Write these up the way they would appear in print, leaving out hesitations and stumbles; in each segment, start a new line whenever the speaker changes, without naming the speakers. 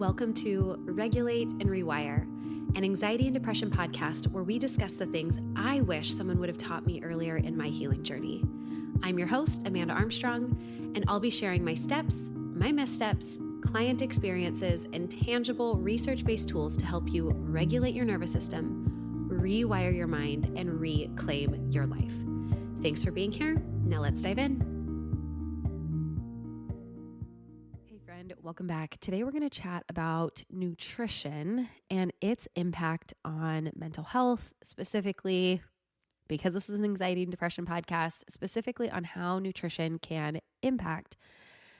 Welcome to Regulate and Rewire, an anxiety and depression podcast where we discuss the things I wish someone would have taught me earlier in my healing journey. I'm your host, Amanda Armstrong, and I'll be sharing my steps, my missteps, client experiences, and tangible research-based tools to help you regulate your nervous system, rewire your mind, and reclaim your life. Thanks for being here. Now let's dive in. Welcome back. Today we're going to chat about nutrition and its impact on mental health, specifically because this is an anxiety and depression podcast, specifically on how nutrition can impact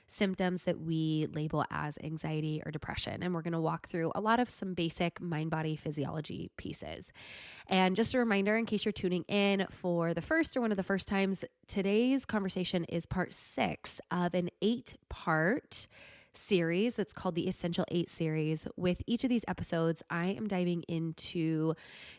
symptoms that we label as anxiety or depression. And we're going to walk through a lot of some basic mind-body physiology pieces. And just a reminder, in case you're tuning in for the first or one of the first times, today's conversation is part 6 of an 8-part series that's called the Essential 8 series. With each of these episodes, I am diving into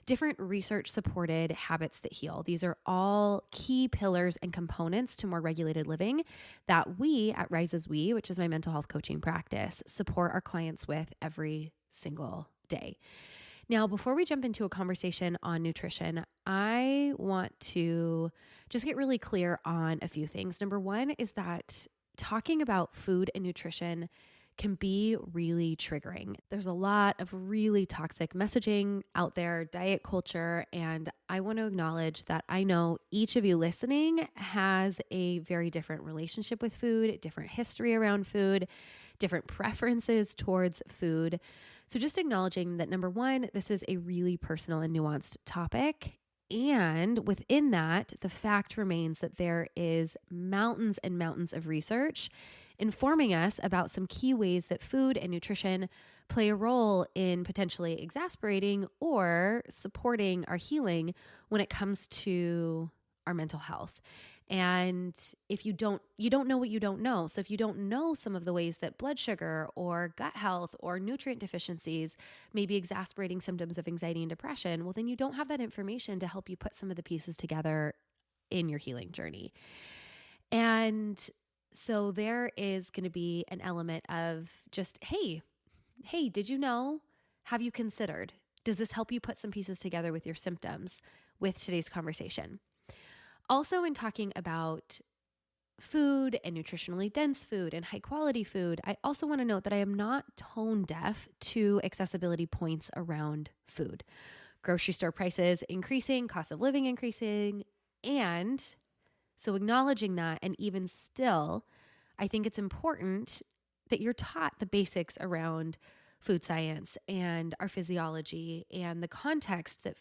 different research-supported habits that heal. These are all key pillars and components to more regulated living that we at Rise as We, which is my mental health coaching practice, support our clients with every single day. Now, before we jump into a conversation on nutrition, I want to just get really clear on a few things. Number one is that talking about food and nutrition can be really triggering. There's a lot of really toxic messaging out there, diet culture, and I want to acknowledge that I know each of you listening has a very different relationship with food, different history around food, different preferences towards food. So just acknowledging that, number one, this is a really personal and nuanced topic. And within that, the fact remains that there is mountains and mountains of research informing us about some key ways that food and nutrition play a role in potentially exacerbating or supporting our healing when it comes to our mental health. And if you don't know what you don't know. So if you don't know some of the ways that blood sugar or gut health or nutrient deficiencies may be exacerbating symptoms of anxiety and depression, well, then you don't have that information to help you put some of the pieces together in your healing journey. And so there is going to be an element of just, hey, did you know? Have you considered? Does this help you put some pieces together with your symptoms with today's conversation? Also, in talking about food and nutritionally dense food and high quality food, I also want to note that I am not tone deaf to accessibility points around food. Grocery store prices increasing, cost of living increasing, and so acknowledging that, and even still, I think it's important that you're taught the basics around food science and our physiology and the context that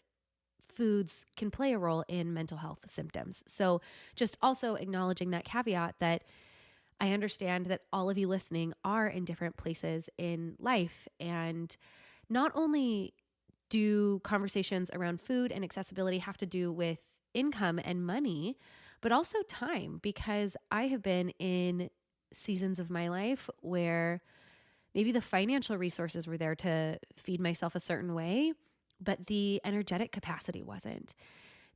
foods can play a role in mental health symptoms. So just also acknowledging that caveat that I understand that all of you listening are in different places in life. And not only do conversations around food and accessibility have to do with income and money, but also time, because I have been in seasons of my life where maybe the financial resources were there to feed myself a certain way, but the energetic capacity wasn't.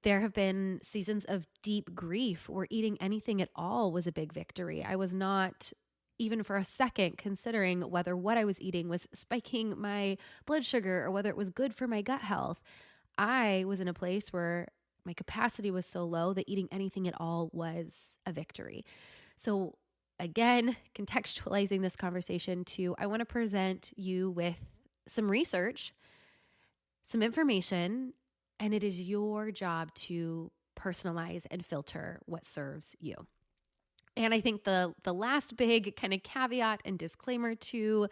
There have been seasons of deep grief where eating anything at all was a big victory. I was not even for a second considering whether what I was eating was spiking my blood sugar or whether it was good for my gut health. I was in a place where my capacity was so low that eating anything at all was a victory. So again, contextualizing this conversation to, I want to present you with some research, some information, and it is your job to personalize and filter what serves you. And I think the last big kind of caveat and disclaimer to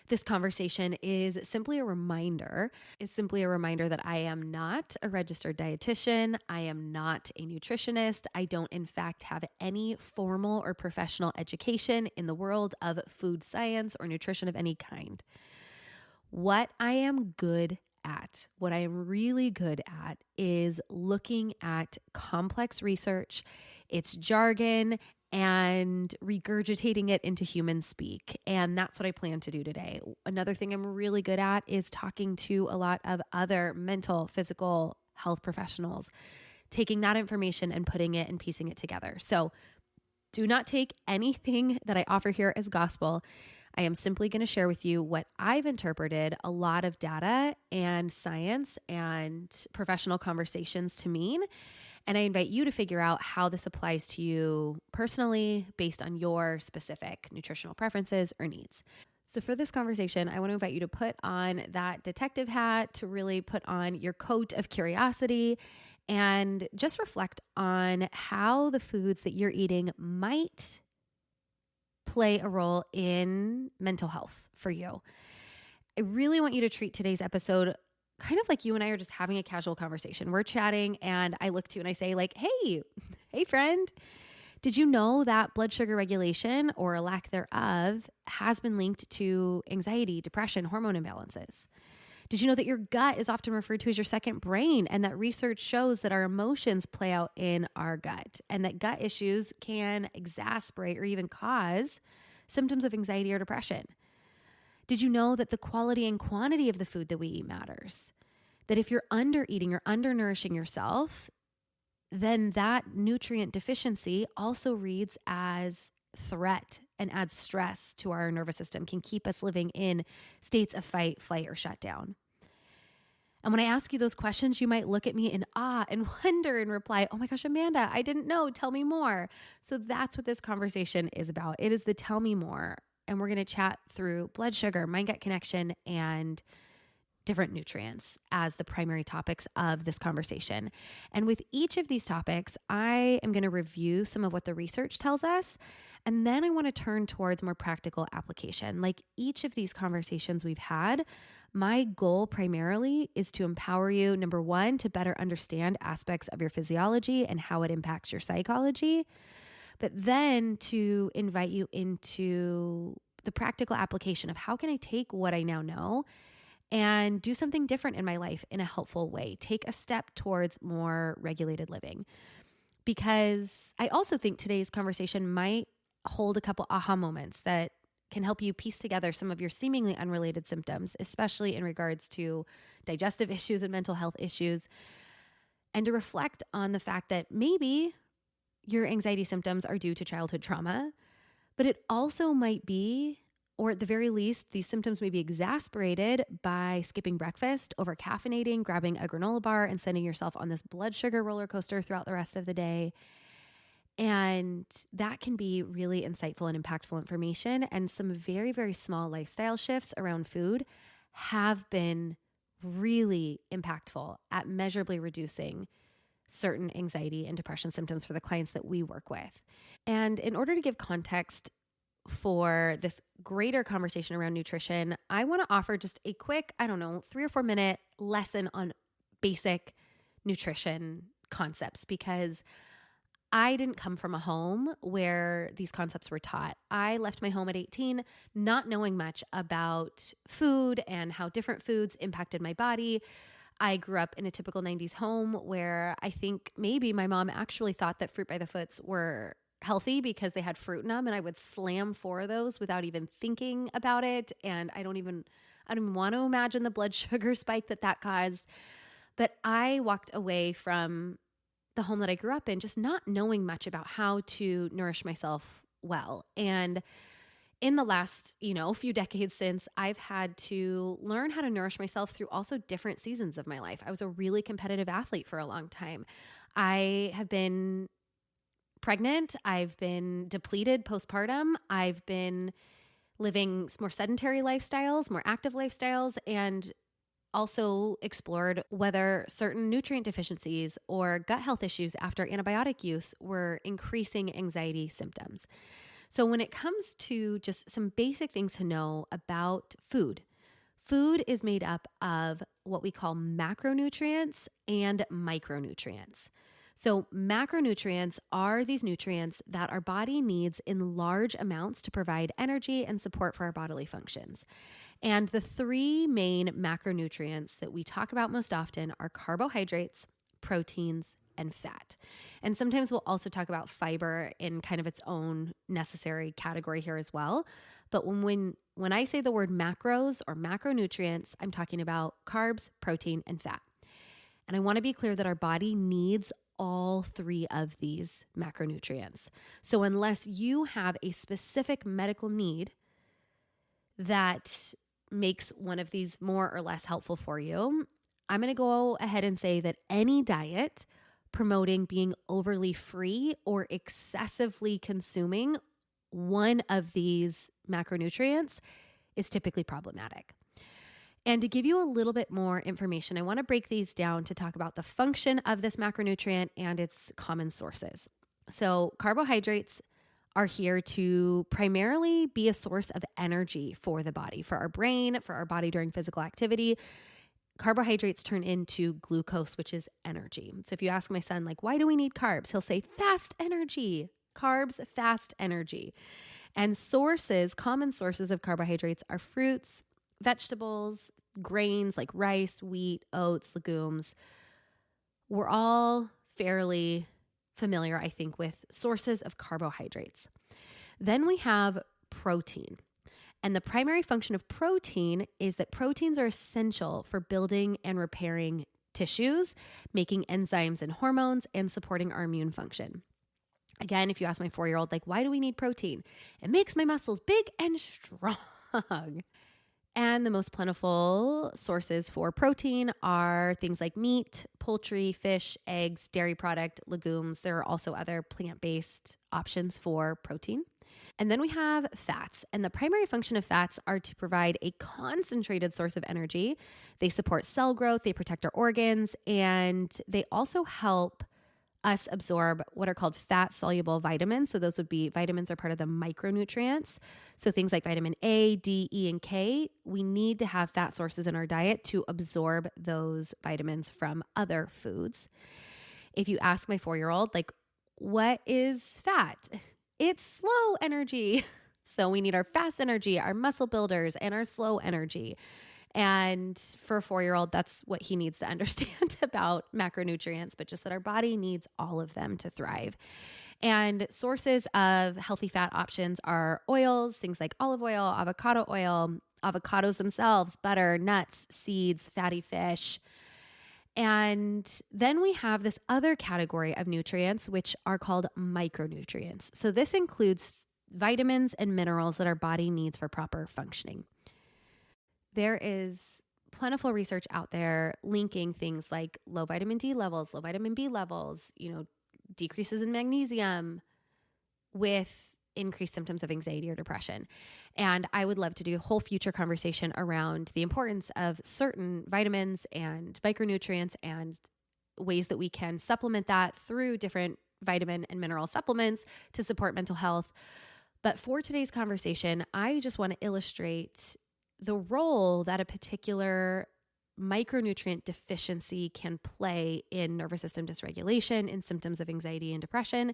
this conversation is simply a reminder that I am not a registered dietitian. I am not a nutritionist. I don't, in fact, have any formal or professional education in the world of food science or nutrition of any kind. What I am good at, what I am really good at, is looking at complex research, its jargon, and regurgitating it into human speak. And that's what I plan to do today. Another thing I'm really good at is talking to a lot of other mental, physical health professionals, taking that information and putting it and piecing it together. So do not take anything that I offer here as gospel. I am simply going to share with you what I've interpreted a lot of data and science and professional conversations to mean. And I invite you to figure out how this applies to you personally based on your specific nutritional preferences or needs. So for this conversation, I want to invite you to put on that detective hat, to really put on your coat of curiosity and just reflect on how the foods that you're eating might play a role in mental health for you. I really want you to treat today's episode kind of like you and I are just having a casual conversation. We're chatting and I look to you and I say like, hey friend, did you know that blood sugar regulation or a lack thereof has been linked to anxiety, depression, hormone imbalances? Did you know that your gut is often referred to as your second brain, and that research shows that our emotions play out in our gut, and that gut issues can exacerbate or even cause symptoms of anxiety or depression? Did you know that the quality and quantity of the food that we eat matters? That if you're under eating or under-nourishing yourself, then that nutrient deficiency also reads as threat and adds stress to our nervous system, can keep us living in states of fight, flight, or shutdown. And when I ask you those questions, you might look at me in awe and wonder and reply, oh my gosh, Amanda, I didn't know. Tell me more. So that's what this conversation is about. It is the tell me more. And we're going to chat through blood sugar, mind-gut connection, and different nutrients as the primary topics of this conversation. And with each of these topics, I am going to review some of what the research tells us. And then I want to turn towards more practical application. Like each of these conversations we've had, my goal primarily is to empower you, number one, to better understand aspects of your physiology and how it impacts your psychology, but then to invite you into the practical application of how can I take what I now know and do something different in my life in a helpful way, take a step towards more regulated living. Because I also think today's conversation might hold a couple aha moments that can help you piece together some of your seemingly unrelated symptoms, especially in regards to digestive issues and mental health issues, and to reflect on the fact that maybe your anxiety symptoms are due to childhood trauma, but it also might be, or at the very least, these symptoms may be exacerbated by skipping breakfast, over caffeinating, grabbing a granola bar, and sending yourself on this blood sugar roller coaster throughout the rest of the day. And that can be really insightful and impactful information. And some very, very small lifestyle shifts around food have been really impactful at measurably reducing certain anxiety and depression symptoms for the clients that we work with. And in order to give context for this greater conversation around nutrition, I want to offer just a quick, 3 or 4 minute lesson on basic nutrition concepts, because I didn't come from a home where these concepts were taught. I left my home at 18, not knowing much about food and how different foods impacted my body. I grew up in a typical 90s home where I think maybe my mom actually thought that Fruit by the Foots were healthy because they had fruit in them, and I would slam 4 of those without even thinking about it. And I don't even want to imagine the blood sugar spike that caused. But I walked away from the home that I grew up in, just not knowing much about how to nourish myself well. And in the last, few decades since, I've had to learn how to nourish myself through also different seasons of my life. I was a really competitive athlete for a long time. I have been pregnant. I've been depleted postpartum. I've been living more sedentary lifestyles, more active lifestyles, and also explored whether certain nutrient deficiencies or gut health issues after antibiotic use were increasing anxiety symptoms. So when it comes to just some basic things to know about food, food is made up of what we call macronutrients and micronutrients. So macronutrients are these nutrients that our body needs in large amounts to provide energy and support for our bodily functions. And the 3 main macronutrients that we talk about most often are carbohydrates, proteins, and fat. And sometimes we'll also talk about fiber in kind of its own necessary category here as well. But when I say the word macros or macronutrients, I'm talking about carbs, protein, and fat. And I want to be clear that our body needs all 3 of these macronutrients. So unless you have a specific medical need that makes one of these more or less helpful for you, I'm going to go ahead and say that any diet promoting being overly free or excessively consuming one of these macronutrients is typically problematic. And to give you a little bit more information, I want to break these down to talk about the function of this macronutrient and its common sources. So carbohydrates are here to primarily be a source of energy for the body, for our brain, for our body during physical activity. Carbohydrates turn into glucose, which is energy. So if you ask my son, like, why do we need carbs? He'll say fast energy. Carbs, fast energy. And common sources of carbohydrates are fruits, vegetables, grains like rice, wheat, oats, legumes. We're all fairly familiar, I think, with sources of carbohydrates. Then we have protein. And the primary function of protein is that proteins are essential for building and repairing tissues, making enzymes and hormones, and supporting our immune function. Again, if you ask my 4-year-old, like, why do we need protein? It makes my muscles big and strong. And the most plentiful sources for protein are things like meat, poultry, fish, eggs, dairy product, legumes. There are also other plant-based options for protein. And then we have fats. And the primary function of fats are to provide a concentrated source of energy. They support cell growth, they protect our organs, and they also help us absorb what are called fat-soluble vitamins. So those would be vitamins are part of the micronutrients. So things like vitamin A, D, E, and K, we need to have fat sources in our diet to absorb those vitamins from other foods. If you ask my 4-year-old, like, what is fat? It's slow energy. So we need our fast energy, our muscle builders, and our slow energy. And for a 4-year-old, that's what he needs to understand about macronutrients, but just that our body needs all of them to thrive. And sources of healthy fat options are oils, things like olive oil, avocado oil, avocados themselves, butter, nuts, seeds, fatty fish. And then we have this other category of nutrients, which are called micronutrients. So this includes vitamins and minerals that our body needs for proper functioning. There is plentiful research out there linking things like low vitamin D levels, low vitamin B levels, decreases in magnesium with increased symptoms of anxiety or depression. And I would love to do a whole future conversation around the importance of certain vitamins and micronutrients and ways that we can supplement that through different vitamin and mineral supplements to support mental health. But for today's conversation, I just want to illustrate the role that a particular micronutrient deficiency can play in nervous system dysregulation, in symptoms of anxiety and depression.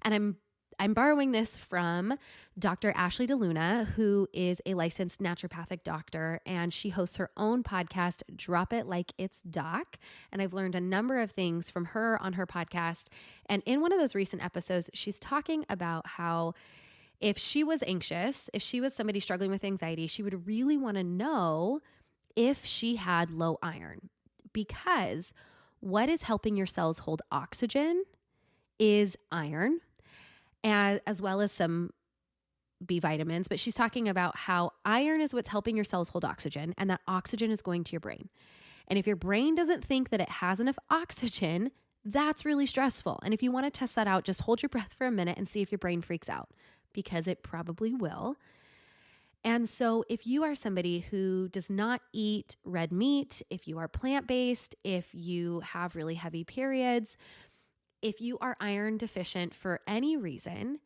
And I'm borrowing this from Dr. Ashley DeLuna, who is a licensed naturopathic doctor, and she hosts her own podcast, Drop It Like It's Doc. And I've learned a number of things from her on her podcast. And in one of those recent episodes, she's talking about how if she was anxious, if she was somebody struggling with anxiety, she would really want to know if she had low iron, because what is helping your cells hold oxygen is iron, as well as some B vitamins. But she's talking about how iron is what's helping your cells hold oxygen, and that oxygen is going to your brain. And if your brain doesn't think that it has enough oxygen, that's really stressful. And if you want to test that out, just hold your breath for a minute and see if your brain freaks out, because it probably will. And so if you are somebody who does not eat red meat, if you are plant-based, if you have really heavy periods, if you are iron deficient for any reason,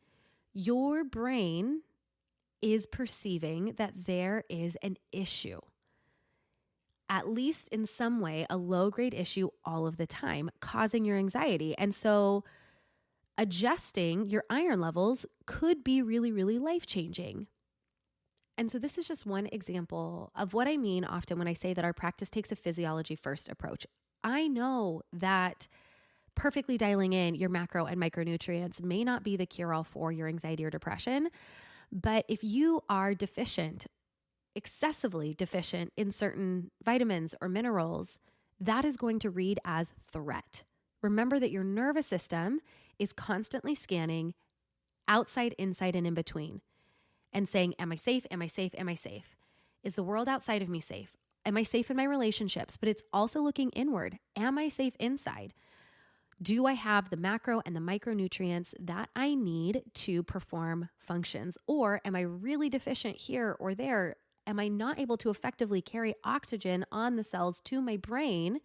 your brain is perceiving that there is an issue, at least in some way, a low-grade issue all of the time, causing your anxiety. And so adjusting your iron levels could be really, really life-changing. And so this is just one example of what I mean often when I say that our practice takes a physiology-first approach. I know that perfectly dialing in your macro and micronutrients may not be the cure-all for your anxiety or depression, but if you are deficient, excessively deficient in certain vitamins or minerals, that is going to read as threat. Remember that your nervous system is constantly scanning outside, inside, and in between and saying, am I safe? Am I safe? Am I safe? Is the world outside of me safe? Am I safe in my relationships? But it's also looking inward. Am I safe inside? Do I have the macro and the micronutrients that I need to perform functions? Or am I really deficient here or there? Am I not able to effectively carry oxygen on the cells to my brain?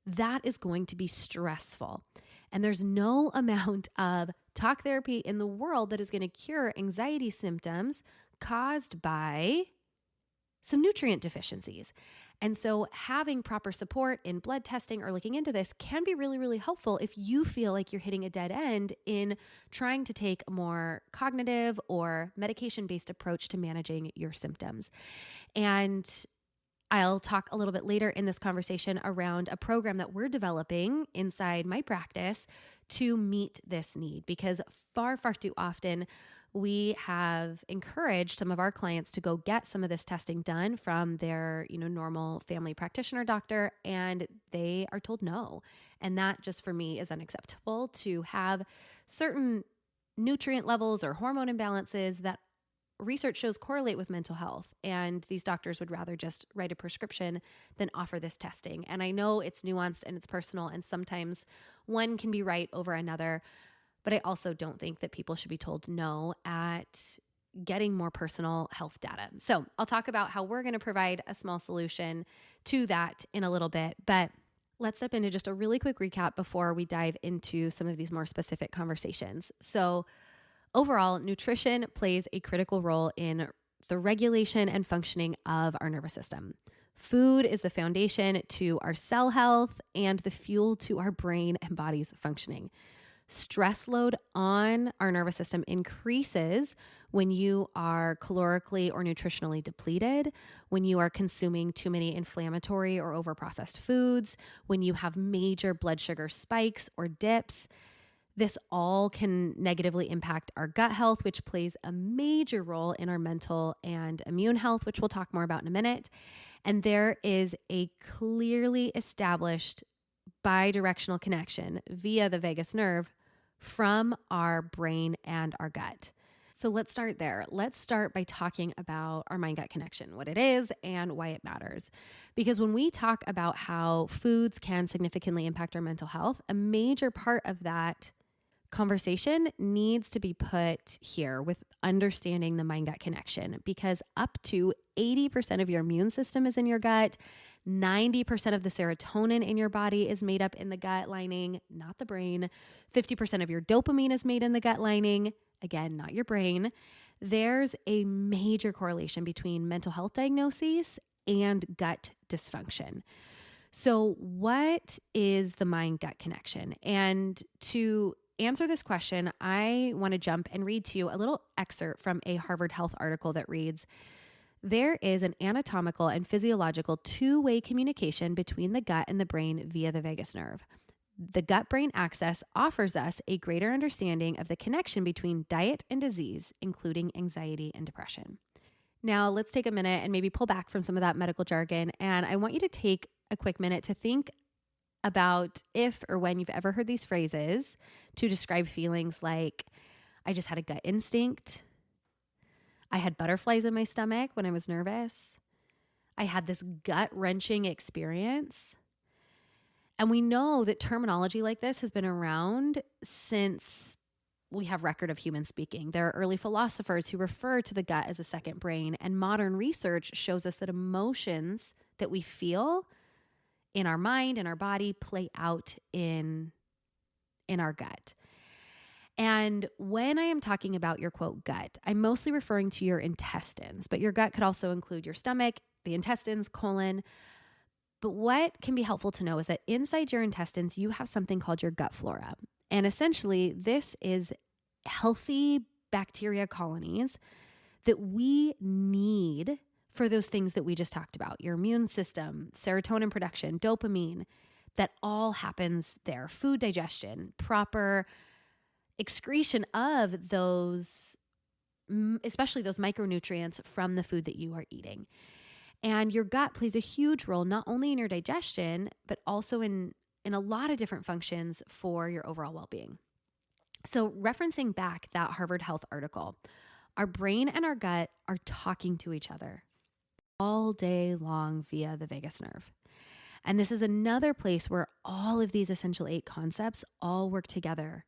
That is going to be stressful. And there's no amount of talk therapy in the world that is going to cure anxiety symptoms caused by some nutrient deficiencies. And so having proper support in blood testing or looking into this can be really, really helpful if you feel like you're hitting a dead end in trying to take a more cognitive or medication-based approach to managing your symptoms. And I'll talk a little bit later in this conversation around a program that we're developing inside my practice to meet this need, because far, far too often we have encouraged some of our clients to go get some of this testing done from their, normal family practitioner doctor, and they are told no. And that just for me is unacceptable, to have certain nutrient levels or hormone imbalances that research shows correlate with mental health. And these doctors would rather just write a prescription than offer this testing. And I know it's nuanced and it's personal, and sometimes one can be right over another. But I also don't think that people should be told no at getting more personal health data. So I'll talk about how we're going to provide a small solution to that in a little bit. But let's step into just a really quick recap before we dive into some of these more specific conversations. So overall, nutrition plays a critical role in the regulation and functioning of our nervous system. Food is the foundation to our cell health and the fuel to our brain and body's functioning. Stress load on our nervous system increases when you are calorically or nutritionally depleted, when you are consuming too many inflammatory or overprocessed foods, when you have major blood sugar spikes or dips. This all can negatively impact our gut health, which plays a major role in our mental and immune health, which we'll talk more about in a minute. And there is a clearly established bidirectional connection via the vagus nerve from our brain and our gut. So let's start there. Let's start by talking about our mind-gut connection, what it is and why it matters. Because when we talk about how foods can significantly impact our mental health, a major part of that conversation needs to be put here with understanding the mind-gut connection, because up to 80% of your immune system is in your gut. 90% of the serotonin in your body is made up in the gut lining, not the brain. 50% of your dopamine is made in the gut lining, again, not your brain. There's a major correlation between mental health diagnoses and gut dysfunction. So what is the mind-gut connection? And to answer this question, I want to jump and read to you a little excerpt from a Harvard Health article that reads, "There is an anatomical and physiological two-way communication between the gut and the brain via the vagus nerve. The gut-brain axis offers us a greater understanding of the connection between diet and disease, including anxiety and depression." Now, let's take a minute and maybe pull back from some of that medical jargon. And I want you to take a quick minute to think about if or when you've ever heard these phrases to describe feelings like, I just had a gut instinct. I had butterflies in my stomach when I was nervous. I had this gut-wrenching experience. And we know that terminology like this has been around since we have record of human speaking. There are early philosophers who refer to the gut as a second brain, and modern research shows us that emotions that we feel in our mind and our body play out in our gut. And when I am talking about your quote gut, I'm mostly referring to your intestines, but your gut could also include your stomach, the intestines, colon. But what can be helpful to know is that inside your intestines, you have something called your gut flora. And essentially, this is healthy bacteria colonies that we need for those things that we just talked about, your immune system, serotonin production, dopamine, that all happens there. Food digestion, proper excretion of those, especially those micronutrients from the food that you are eating. And your gut plays a huge role, not only in your digestion, but also in a lot of different functions for your overall well-being. So referencing back that Harvard Health article, our brain and our gut are talking to each other. all day long via the vagus nerve. And this is another place where all of these essential 8 concepts all work together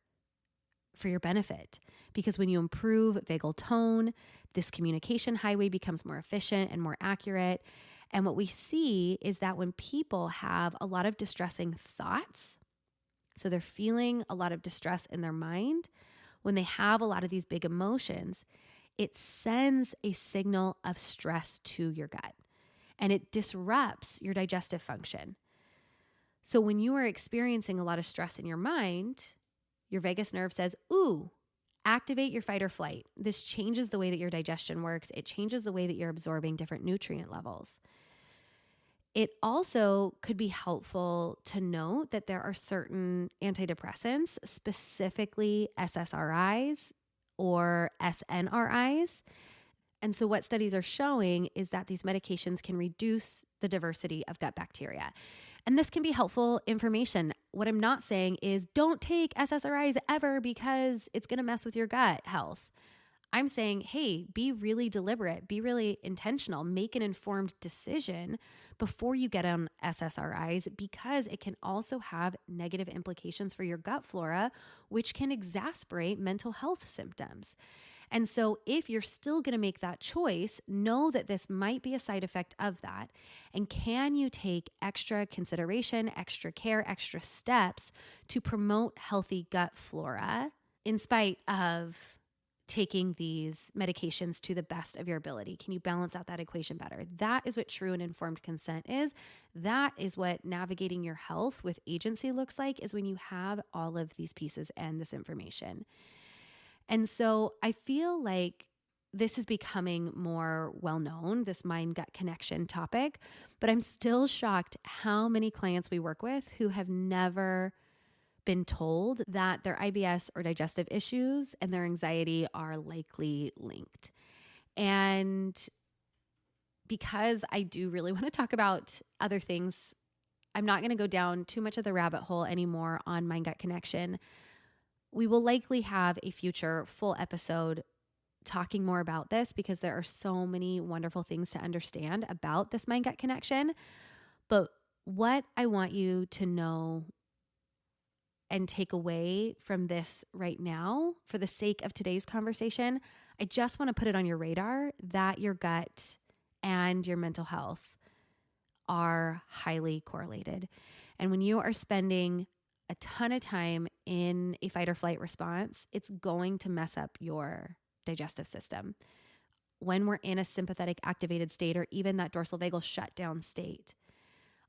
for your benefit. Because when you improve vagal tone, this communication highway becomes more efficient and more accurate. And what we see is that when people have a lot of distressing thoughts, so they're feeling a lot of distress in their mind, when they have a lot of these big emotions, it sends a signal of stress to your gut and it disrupts your digestive function. So when you are experiencing a lot of stress in your mind, your vagus nerve says, ooh, activate your fight or flight. This changes the way that your digestion works. It changes the way that you're absorbing different nutrient levels. It also could be helpful to note that there are certain antidepressants, specifically SSRIs or SNRIs. And so what studies are showing is that these medications can reduce the diversity of gut bacteria. And this can be helpful information. What I'm not saying is don't take SSRIs ever because it's going to mess with your gut health. I'm saying, hey, be really deliberate, be really intentional, make an informed decision before you get on SSRIs because it can also have negative implications for your gut flora, which can exacerbate mental health symptoms. And so if you're still going to make that choice, know that this might be a side effect of that. And can you take extra consideration, extra care, extra steps to promote healthy gut flora in spite of taking these medications to the best of your ability? Can you balance out that equation better? That is what true and informed consent is. That is what navigating your health with agency looks like, is when you have all of these pieces and this information. And so I feel like this is becoming more well-known, this mind-gut connection topic, but I'm still shocked how many clients we work with who have never been told that their IBS or digestive issues and their anxiety are likely linked. And because I do really want to talk about other things, I'm not going to go down too much of the rabbit hole anymore on mind-gut connection. We will likely have a future full episode talking more about this because there are so many wonderful things to understand about this mind-gut connection. But what I want you to know and take away from this right now, for the sake of today's conversation, I just want to put it on your radar that your gut and your mental health are highly correlated. And when you are spending a ton of time in a fight or flight response, it's going to mess up your digestive system. When we're in a sympathetic activated state or even that dorsal vagal shutdown state,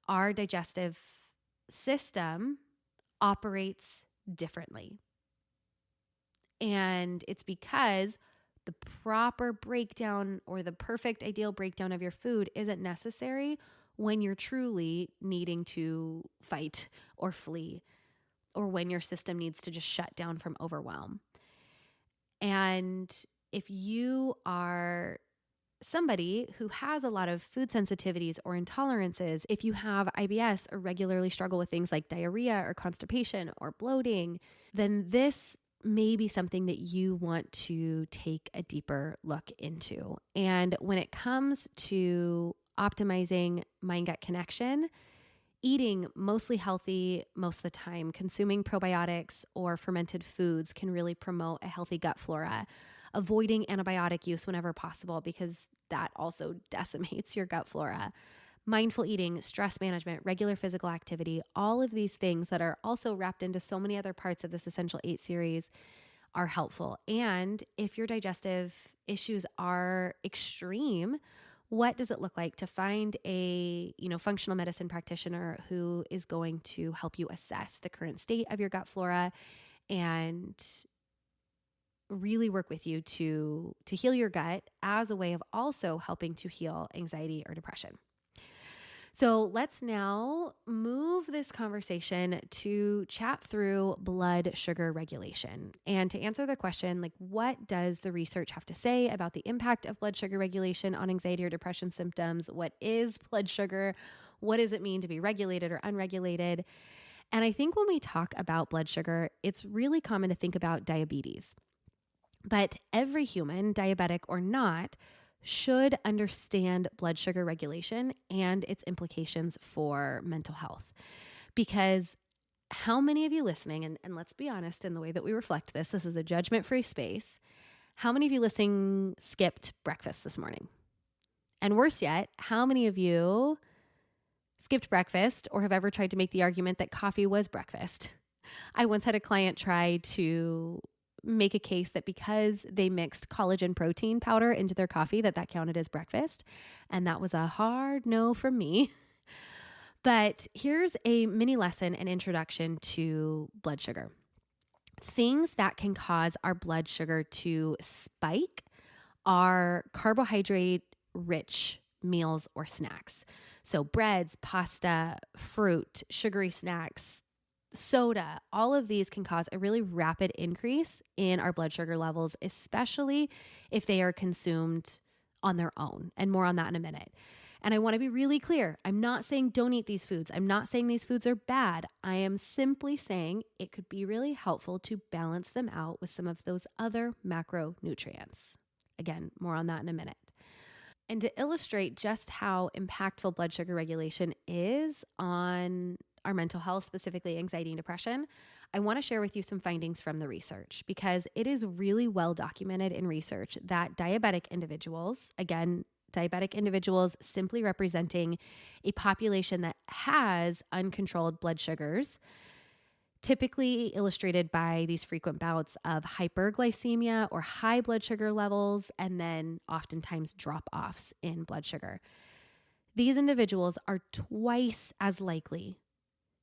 our digestive system operates differently. And it's because the proper breakdown or the perfect ideal breakdown of your food isn't necessary when you're truly needing to fight or flee, or when your system needs to just shut down from overwhelm. And if you are somebody who has a lot of food sensitivities or intolerances, if you have IBS or regularly struggle with things like diarrhea or constipation or bloating, then this may be something that you want to take a deeper look into. And when it comes to optimizing mind-gut connection, eating mostly healthy most of the time, consuming probiotics or fermented foods can really promote a healthy gut flora. Avoiding antibiotic use whenever possible, because that also decimates your gut flora. Mindful eating, stress management, regular physical activity, all of these things that are also wrapped into so many other parts of this Essential 8 series are helpful. And if your digestive issues are extreme, what does it look like to find a, functional medicine practitioner who is going to help you assess the current state of your gut flora and really work with you to heal your gut as a way of also helping to heal anxiety or depression. So let's now move this conversation to chat through blood sugar regulation and to answer the question, what does the research have to say about the impact of blood sugar regulation on anxiety or depression symptoms? What is blood sugar? What does it mean to be regulated or unregulated? And I think when we talk about blood sugar, it's really common to think about diabetes. But every human, diabetic or not, should understand blood sugar regulation and its implications for mental health. Because how many of you listening, and let's be honest in the way that we reflect this is a judgment-free space. How many of you listening skipped breakfast this morning? And worse yet, how many of you skipped breakfast or have ever tried to make the argument that coffee was breakfast? I once had a client try to make a case that because they mixed collagen protein powder into their coffee, that counted as breakfast. And that was a hard no from me. But here's a mini lesson and introduction to blood sugar. Things that can cause our blood sugar to spike are carbohydrate-rich meals or snacks. So breads, pasta, fruit, sugary snacks, soda, all of these can cause a really rapid increase in our blood sugar levels, especially if they are consumed on their own. And more on that in a minute. And I want to be really clear. I'm not saying don't eat these foods. I'm not saying these foods are bad. I am simply saying it could be really helpful to balance them out with some of those other macronutrients. Again, more on that in a minute. And to illustrate just how impactful blood sugar regulation is on our mental health, specifically anxiety and depression, I want to share with you some findings from the research because it is really well documented in research that diabetic individuals, again, diabetic individuals simply representing a population that has uncontrolled blood sugars, typically illustrated by these frequent bouts of hyperglycemia or high blood sugar levels, and then oftentimes drop-offs in blood sugar. These individuals are twice as likely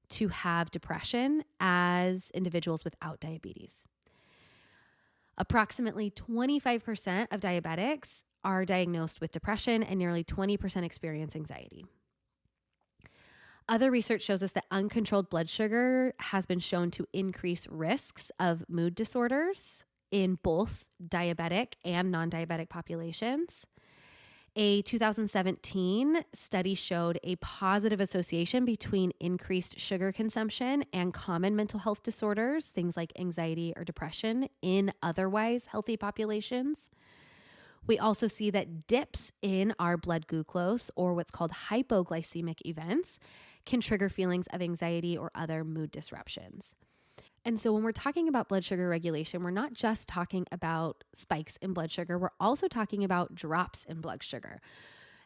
to have depression as individuals without diabetes. Approximately 25% of diabetics are diagnosed with depression and nearly 20% experience anxiety. Other research shows us that uncontrolled blood sugar has been shown to increase risks of mood disorders in both diabetic and non-diabetic populations. A 2017 study showed a positive association between increased sugar consumption and common mental health disorders, things like anxiety or depression, in otherwise healthy populations. We also see that dips in our blood glucose, or what's called hypoglycemic events, can trigger feelings of anxiety or other mood disruptions. And so when we're talking about blood sugar regulation, we're not just talking about spikes in blood sugar, we're also talking about drops in blood sugar.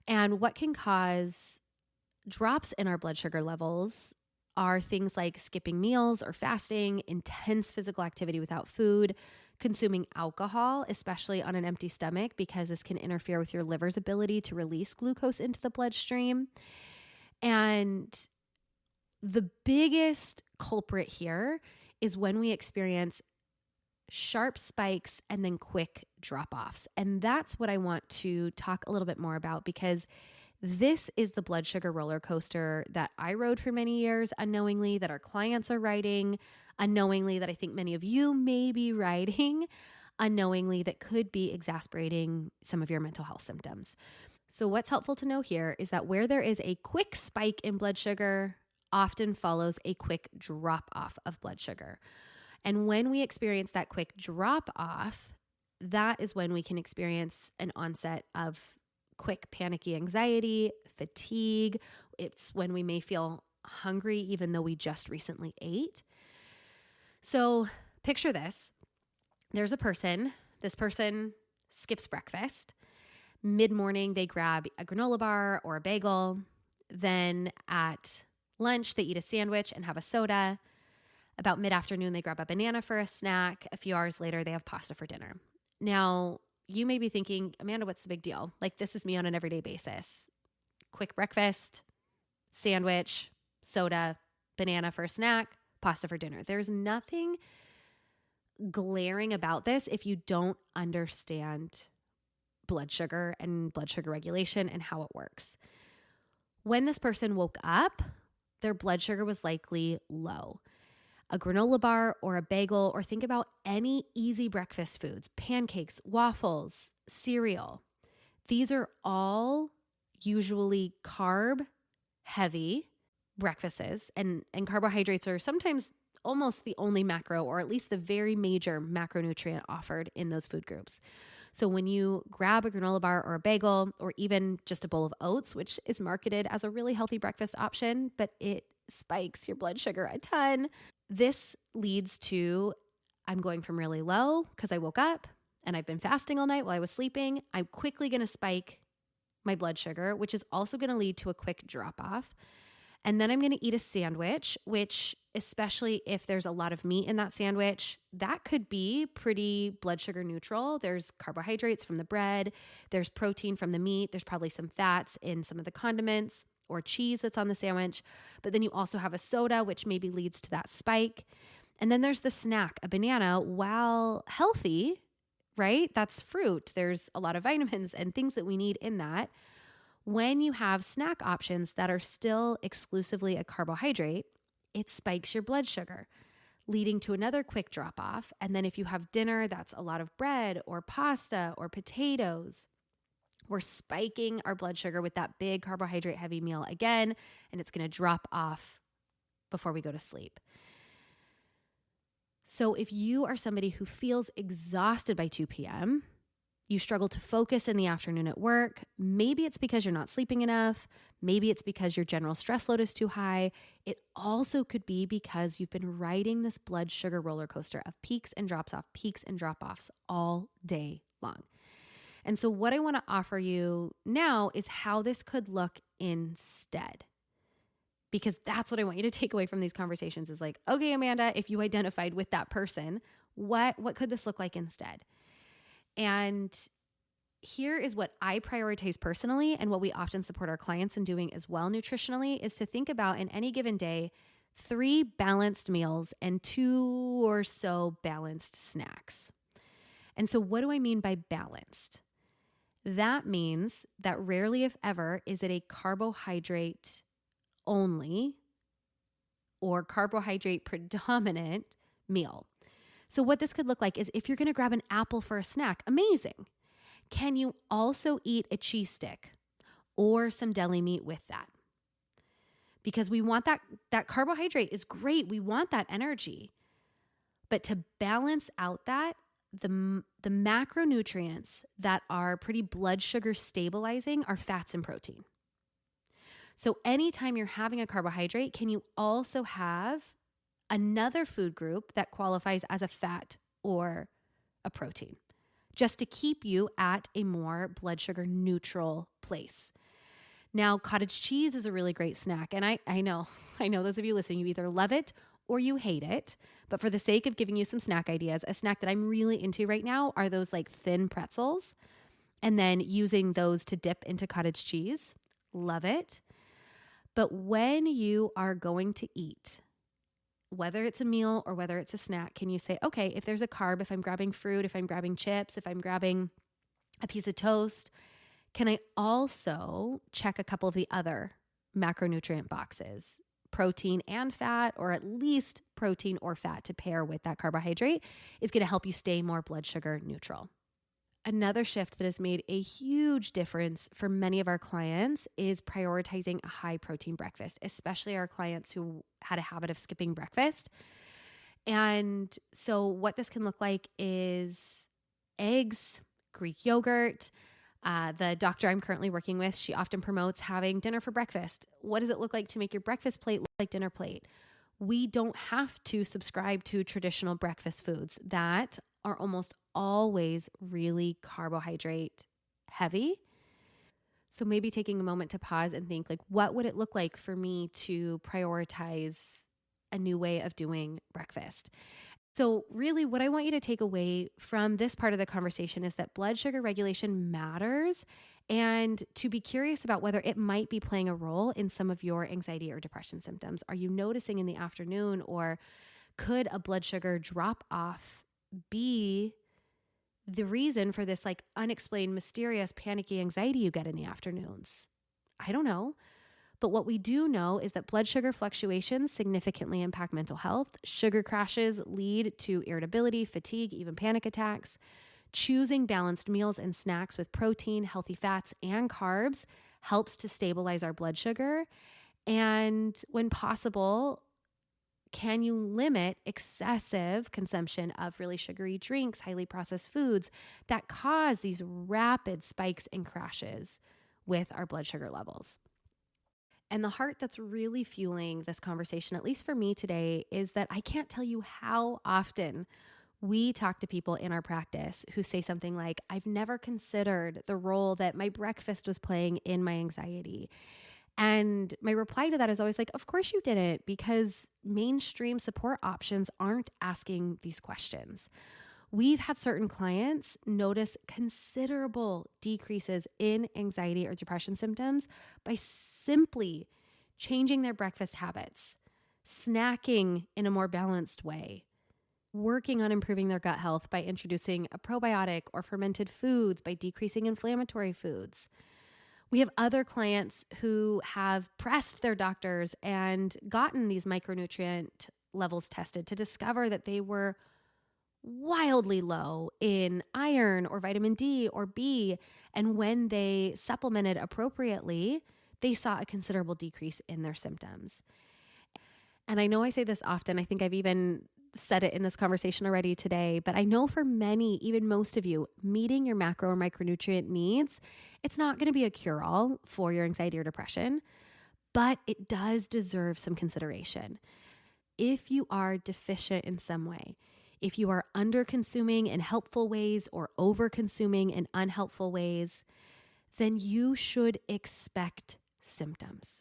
And what can cause drops in our blood sugar levels are things like skipping meals or fasting, intense physical activity without food, consuming alcohol, especially on an empty stomach, because this can interfere with your liver's ability to release glucose into the bloodstream. And the biggest culprit here is when we experience sharp spikes and then quick drop-offs. And that's what I want to talk a little bit more about, because this is the blood sugar roller coaster that I rode for many years unknowingly, that our clients are riding unknowingly, that I think many of you may be riding unknowingly, that could be exacerbating some of your mental health symptoms. So what's helpful to know here is that where there is a quick spike in blood sugar, often follows a quick drop off of blood sugar. And when we experience that quick drop off, that is when we can experience an onset of quick panicky anxiety, fatigue. It's when we may feel hungry even though we just recently ate. So picture this. There's a person. This person skips breakfast. Mid-morning, they grab a granola bar or a bagel. Then at lunch, they eat a sandwich and have a soda. About mid-afternoon, they grab a banana for a snack. A few hours later, they have pasta for dinner. Now, you may be thinking, Amanda, what's the big deal? Like, this is me on an everyday basis. Quick breakfast, sandwich, soda, banana for a snack, pasta for dinner. There's nothing glaring about this if you don't understand blood sugar and blood sugar regulation and how it works. When this person woke up, their blood sugar was likely low. A granola bar or a bagel, or think about any easy breakfast foods, pancakes, waffles, cereal. These are all usually carb heavy breakfasts, and carbohydrates are sometimes almost the only macro, or at least the very major macronutrient offered in those food groups. So when you grab a granola bar or a bagel or even just a bowl of oats, which is marketed as a really healthy breakfast option, but it spikes your blood sugar a ton, this leads to I'm going from really low because I woke up and I've been fasting all night while I was sleeping. I'm quickly going to spike my blood sugar, which is also going to lead to a quick drop off. And then I'm going to eat a sandwich, which, especially if there's a lot of meat in that sandwich, that could be pretty blood sugar neutral. There's carbohydrates from the bread, there's protein from the meat, there's probably some fats in some of the condiments or cheese that's on the sandwich. But then you also have a soda, which maybe leads to that spike. And then there's the snack, a banana, while healthy, right? That's fruit. There's a lot of vitamins and things that we need in that. When you have snack options that are still exclusively a carbohydrate, it spikes your blood sugar, leading to another quick drop off. And then if you have dinner, that's a lot of bread or pasta or potatoes, we're spiking our blood sugar with that big carbohydrate heavy meal again, and it's going to drop off before we go to sleep. So if you are somebody who feels exhausted by 2 p.m., you struggle to focus in the afternoon at work, maybe it's because you're not sleeping enough, maybe it's because your general stress load is too high. It also could be because you've been riding this blood sugar roller coaster of peaks and drop-offs all day long. And so what I want to offer you now is how this could look instead. Because that's what I want you to take away from these conversations is like, okay, Amanda, if you identified with that person, what could this look like instead? And here is what I prioritize personally and what we often support our clients in doing as well nutritionally is to think about in any given day, 3 balanced meals and 2 or so balanced snacks. And so what do I mean by balanced? That means that rarely, if ever, is it a carbohydrate only or carbohydrate predominant meal. So what this could look like is if you're going to grab an apple for a snack, amazing. Can you also eat a cheese stick or some deli meat with that? Because we want that carbohydrate is great. We want that energy. But to balance out that, the macronutrients that are pretty blood sugar stabilizing are fats and protein. So anytime you're having a carbohydrate, can you also have another food group that qualifies as a fat or a protein, just to keep you at a more blood sugar neutral place? Now, cottage cheese is a really great snack. And I know those of you listening, you either love it or you hate it. But for the sake of giving you some snack ideas, a snack that I'm really into right now are those like thin pretzels and then using those to dip into cottage cheese. Love it. But when you are going to eat, whether it's a meal or whether it's a snack, can you say, okay, if there's a carb, if I'm grabbing fruit, if I'm grabbing chips, if I'm grabbing a piece of toast, can I also check a couple of the other macronutrient boxes? Protein and fat, or at least protein or fat to pair with that carbohydrate is going to help you stay more blood sugar neutral. Another shift that has made a huge difference for many of our clients is prioritizing a high protein breakfast, especially our clients who had a habit of skipping breakfast. And so what this can look like is eggs, Greek yogurt. The doctor I'm currently working with, she often promotes having dinner for breakfast. What does it look like to make your breakfast plate look like dinner plate? We don't have to subscribe to traditional breakfast foods that are almost always really carbohydrate heavy. So maybe taking a moment to pause and think, like, what would it look like for me to prioritize a new way of doing breakfast? So really what I want you to take away from this part of the conversation is that blood sugar regulation matters, and to be curious about whether it might be playing a role in some of your anxiety or depression symptoms. Are you noticing in the afternoon, or could a blood sugar drop off be the reason for this like unexplained, mysterious, panicky anxiety you get in the afternoons? I don't know. But what we do know is that blood sugar fluctuations significantly impact mental health. Sugar crashes lead to irritability, fatigue, even panic attacks. Choosing balanced meals and snacks with protein, healthy fats, and carbs helps to stabilize our blood sugar. And when possible, can you limit excessive consumption of really sugary drinks, highly processed foods that cause these rapid spikes and crashes with our blood sugar levels? And the heart that's really fueling this conversation, at least for me today, is that I can't tell you how often we talk to people in our practice who say something like, I've never considered the role that my breakfast was playing in my anxiety. And my reply to that is always like, of course you didn't, because mainstream support options aren't asking these questions. We've had certain clients notice considerable decreases in anxiety or depression symptoms by simply changing their breakfast habits, snacking in a more balanced way, working on improving their gut health by introducing a probiotic or fermented foods, by decreasing inflammatory foods. We have other clients who have pressed their doctors and gotten these micronutrient levels tested to discover that they were wildly low in iron or vitamin D or B. And when they supplemented appropriately, they saw a considerable decrease in their symptoms. And I know I say this often, I think I've even said it in this conversation already today, but I know for many, even most of you, meeting your macro or micronutrient needs, it's not going to be a cure-all for your anxiety or depression, but it does deserve some consideration. If you are deficient in some way, if you are under-consuming in helpful ways or over-consuming in unhelpful ways, then you should expect symptoms.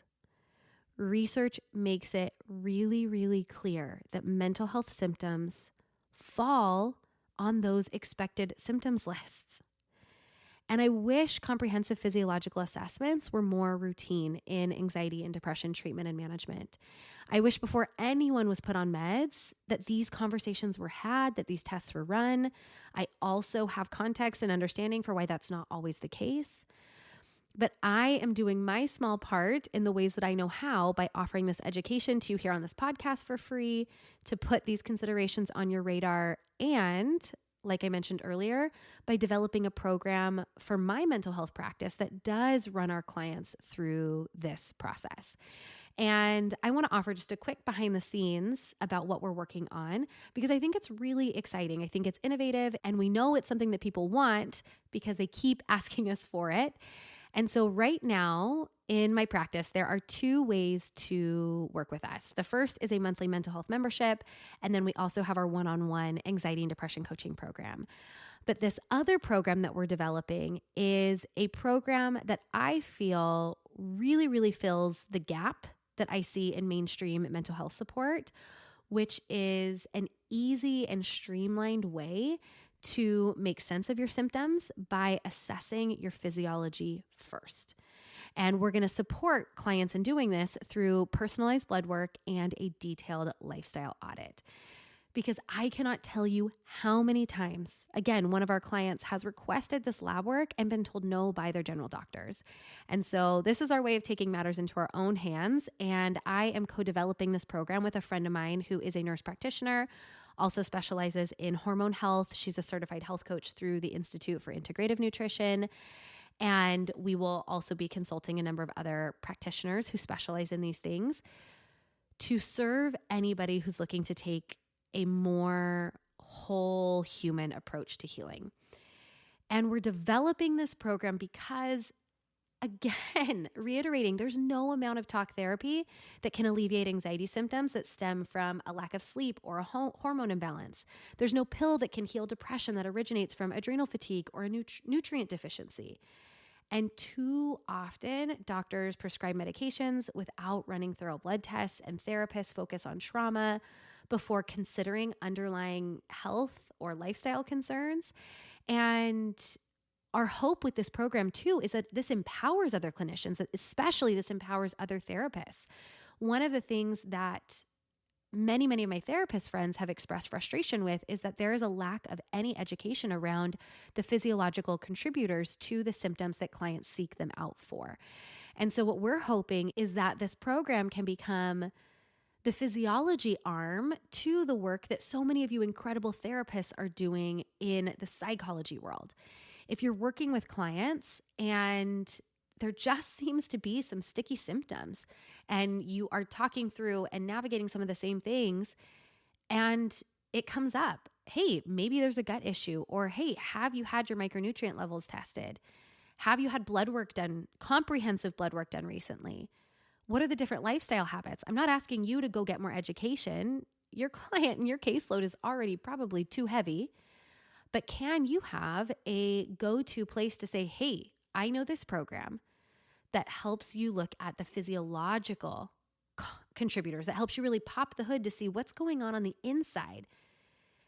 Research makes it really, really clear that mental health symptoms fall on those expected symptoms lists. And I wish comprehensive physiological assessments were more routine in anxiety and depression treatment and management. I wish before anyone was put on meds that these conversations were had, that these tests were run. I also have context and understanding for why that's not always the case. But I am doing my small part in the ways that I know how by offering this education to you here on this podcast for free, to put these considerations on your radar, and like I mentioned earlier, by developing a program for my mental health practice that does run our clients through this process. And I want to offer just a quick behind the scenes about what we're working on, because I think it's really exciting. I think it's innovative, and we know it's something that people want because they keep asking us for it. And so right now in my practice, there are two ways to work with us. The first is a monthly mental health membership. And then we also have our one-on-one anxiety and depression coaching program. But this other program that we're developing is a program that I feel really, really fills the gap that I see in mainstream mental health support, which is an easy and streamlined way to make sense of your symptoms by assessing your physiology first. And we're going to support clients in doing this through personalized blood work and a detailed lifestyle audit. Because I cannot tell you how many times, again, one of our clients has requested this lab work and been told no by their general doctors. And so this is our way of taking matters into our own hands. And I am co-developing this program with a friend of mine who is a nurse practitioner, also specializes in hormone health. She's a certified health coach through the Institute for Integrative Nutrition. And we will also be consulting a number of other practitioners who specialize in these things to serve anybody who's looking to take a more whole human approach to healing. And we're developing this program because, again, reiterating, there's no amount of talk therapy that can alleviate anxiety symptoms that stem from a lack of sleep or a hormone imbalance. There's no pill that can heal depression that originates from adrenal fatigue or a nutrient deficiency. And too often, doctors prescribe medications without running thorough blood tests, and therapists focus on trauma before considering underlying health or lifestyle concerns. And our hope with this program too is that this empowers other clinicians, that especially this empowers other therapists. One of the things that many of my therapist friends have expressed frustration with is that there is a lack of any education around the physiological contributors to the symptoms that clients seek them out for. And so what we're hoping is that this program can become the physiology arm to the work that so many of you incredible therapists are doing in the psychology world. If you're working with clients and there just seems to be some sticky symptoms, and you are talking through and navigating some of the same things, and it comes up. Hey, maybe there's a gut issue, or hey, have you had your micronutrient levels tested? Have you had blood work done, comprehensive blood work done recently? What are the different lifestyle habits? I'm not asking you to go get more education. Your client and your caseload is already probably too heavy, but can you have a go-to place to say, hey, I know this program that helps you look at the physiological contributors, that helps you really pop the hood to see what's going on the inside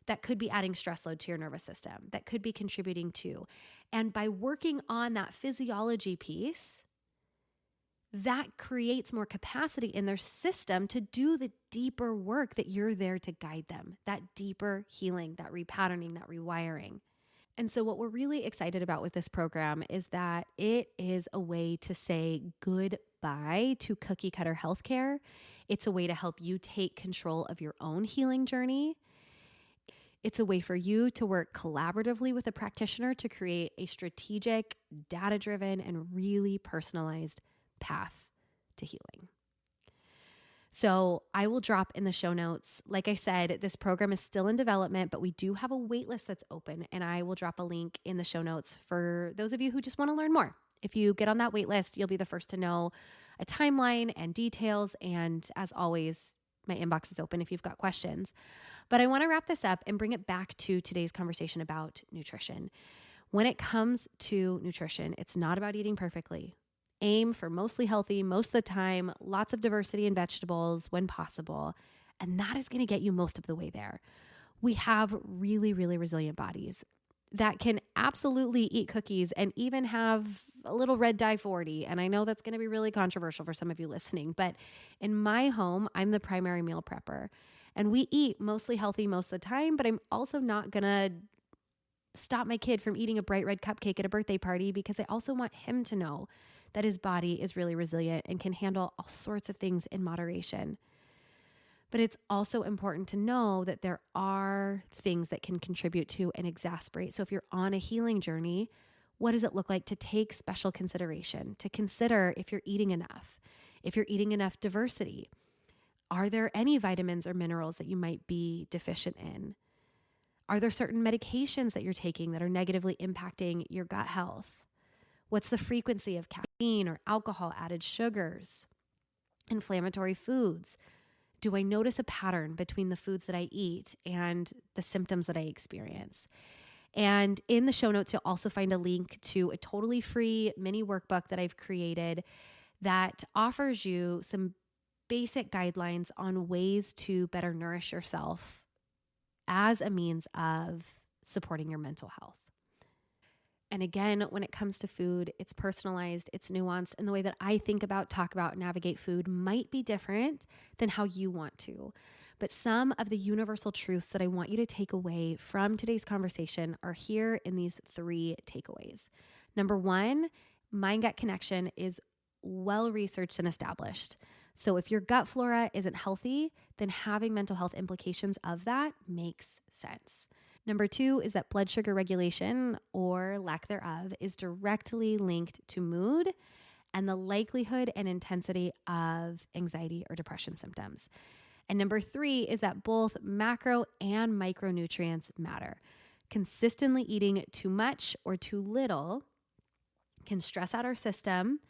that could be adding stress load to your nervous system, that could be contributing to. And by working on that physiology piece, that creates more capacity in their system to do the deeper work that you're there to guide them, that deeper healing, that repatterning, that rewiring. And so what we're really excited about with this program is that it is a way to say goodbye to cookie cutter healthcare. It's a way to help you take control of your own healing journey. It's a way for you to work collaboratively with a practitioner to create a strategic, data-driven, and really personalized path to healing. So I will drop in the show notes. Like I said, this program is still in development, but we do have a wait list that's open, and I will drop a link in the show notes for those of you who just want to learn more. If you get on that wait list, you'll be the first to know a timeline and details. And as always, my inbox is open if you've got questions. But I want to wrap this up and bring it back to today's conversation about nutrition. When it comes to nutrition, it's not about eating perfectly. Aim for mostly healthy most of the time, lots of diversity in vegetables when possible, and that is going to get you most of the way there. We have really, really resilient bodies that can absolutely eat cookies and even have a little red dye 40. And I know that's going to be really controversial for some of you listening, but in my home, I'm the primary meal prepper, and we eat mostly healthy most of the time, but I'm also not going to stop my kid from eating a bright red cupcake at a birthday party because I also want him to know that his body is really resilient and can handle all sorts of things in moderation. But it's also important to know that there are things that can contribute to and exacerbate. So if you're on a healing journey, what does it look like to take special consideration, to consider if you're eating enough, if you're eating enough diversity? Are there any vitamins or minerals that you might be deficient in? Are there certain medications that you're taking that are negatively impacting your gut health? What's the frequency of caffeine or alcohol, added sugars, inflammatory foods? Do I notice a pattern between the foods that I eat and the symptoms that I experience? And in the show notes, you'll also find a link to a totally free mini workbook that I've created that offers you some basic guidelines on ways to better nourish yourself as a means of supporting your mental health. And again, when it comes to food, it's personalized, it's nuanced, and the way that I think about, talk about, navigate food might be different than how you want to. But some of the universal truths that I want you to take away from today's conversation are here in these 3 takeaways. Number 1, mind-gut connection is well researched and established. So if your gut flora isn't healthy, then having mental health implications of that makes sense. Number 2 is that blood sugar regulation, or lack thereof, is directly linked to mood and the likelihood and intensity of anxiety or depression symptoms. And number 3 is that both macro and micronutrients matter. Consistently eating too much or too little can stress out our system,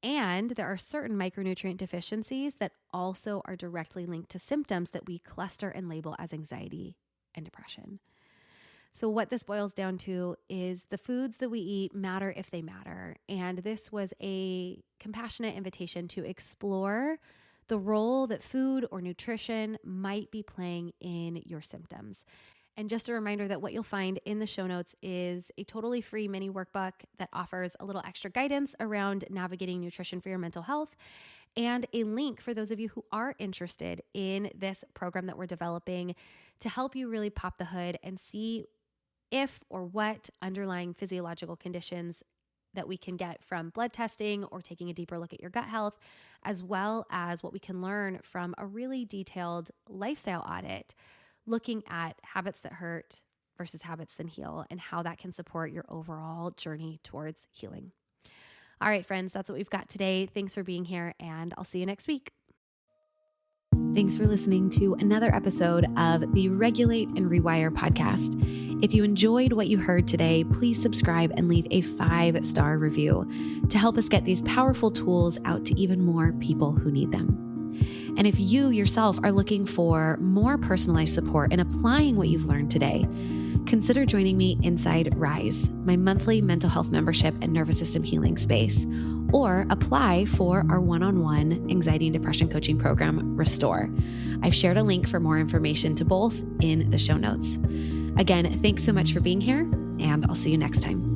and there are certain micronutrient deficiencies that also are directly linked to symptoms that we cluster and label as anxiety and depression. So what this boils down to is the foods that we eat matter if they matter. And this was a compassionate invitation to explore the role that food or nutrition might be playing in your symptoms. And just a reminder that what you'll find in the show notes is a totally free mini workbook that offers a little extra guidance around navigating nutrition for your mental health, and a link for those of you who are interested in this program that we're developing to help you really pop the hood and see if or what underlying physiological conditions that we can get from blood testing or taking a deeper look at your gut health, as well as what we can learn from a really detailed lifestyle audit, looking at habits that hurt versus habits that heal and how that can support your overall journey towards healing. All right, friends, that's what we've got today. Thanks for being here, and I'll see you next week. Thanks for listening to another episode of the Regulate and Rewire podcast. If you enjoyed what you heard today, please subscribe and leave a 5-star review to help us get these powerful tools out to even more people who need them. And if you yourself are looking for more personalized support in applying what you've learned today, consider joining me inside Rise, my monthly mental health membership and nervous system healing space, or apply for our one-on-one anxiety and depression coaching program, Restore. I've shared a link for more information to both in the show notes. Again, thanks so much for being here, and I'll see you next time.